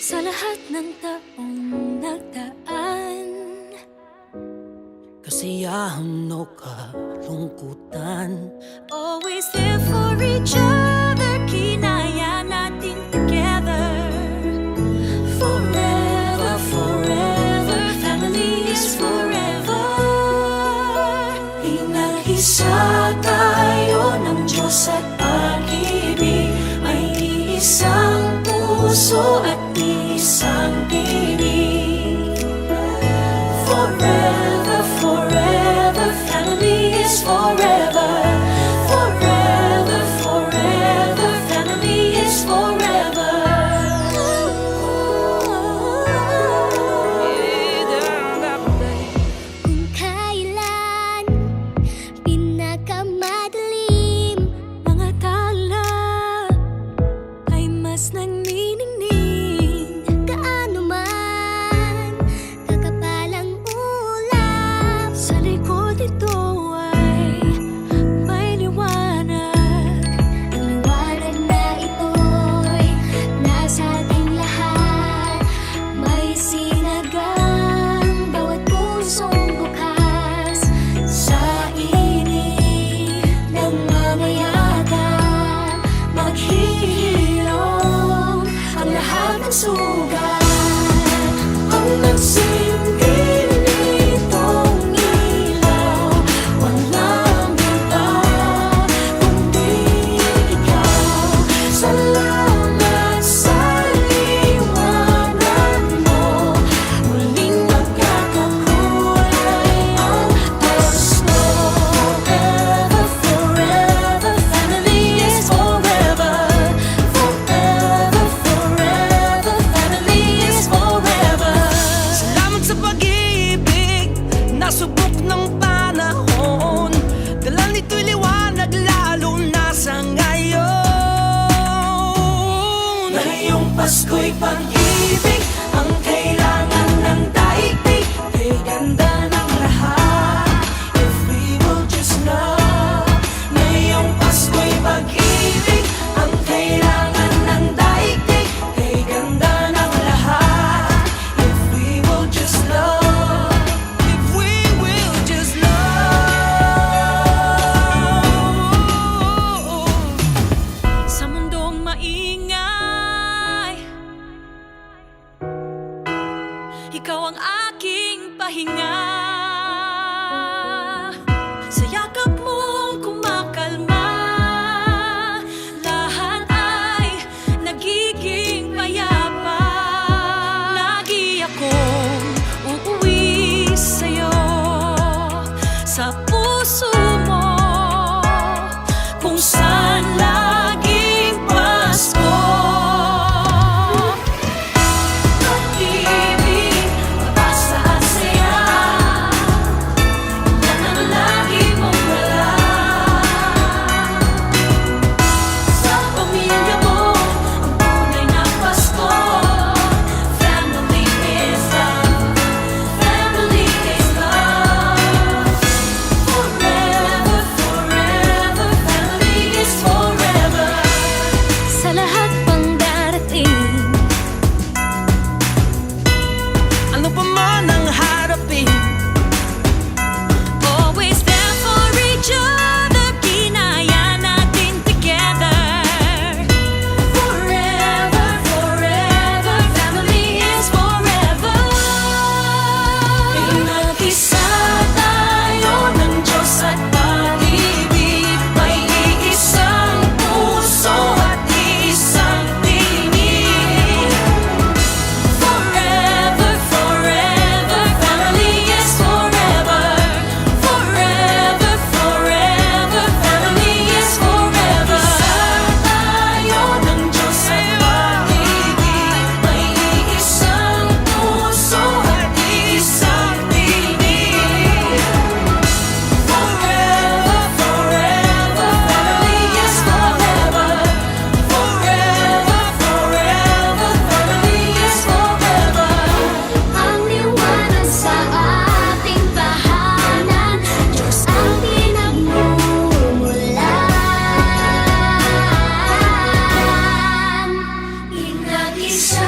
Sa lahat ng taong nagdaan, kasiyahan o kalungkutan, always there for each other, kinaya natin together. forever, forever, family is forever. Inaghisa tayo ng Diyos at pag-ibig, may iisang puso at isang tinig. Forever, forever, family is forever. Forever, forever, family is forever. Kung kailan pinakamadilim, Mga tala ay mas nagniningning. kaano man kakapalang ulap, Sa likod ito ay may liwanag. ang liwanag na ito'y nasa ating lahat. May sinagang bawat pusong bukas, Sa init ng mamayagan, maghihilom ang lahat ng sugat. Ang nagsinggil nitong ilaw, walang iba kundi ikaw. Salamat sa liwanag mo, muling magkakakulay ang gusto. Forever, forever, family is forever. Forever, forever, family is forever. Salamat sa pag-ibig, nasubok ng panahon. Dala nito'y liwanag lalo na sa ngayon. Ngayong Pasko'y pag-ibig ang kailangan ng daigdig. Kay ganda ng lahat, if we will just love. Ngayong Pasko'y pag-ibig ang kailangan ng daigdig. Kay ganda ng lahat, if we will just love. If we will just love. Sa mundong maingay, ikaw ang aking pahinga. Sa yakap mong kumakalma, lahat ay nagiging payapa. Lagi akong uuwi sa'yo, sa puso mo, kung saan laging Pasko. Pag-ibig, pag-asa at saya, yan ang lagi mong dala. Sa pamilya mo, ang tunay na Pasko. Family is love, family is love. Forever, forever, family is forever. sa lahat pang darating. Ano pa man ang harapin, Always there for each other, kinaya natin together. Forever, forever, family is forever. Pinag-isa tayo ng Diyos at pag-ibig, may iisang puso at isang tinig. Forever, forever, family is forever. Forever, forever, family is forever. Isa tayo ng Diyos at pag-ibig, may iisang puso at isang tinig. Forever, forever, family is forever. Forever, forever, family is forever. Ang liwanag sa ating tahanan, Diyos ang pinagmumulan. Inag-isa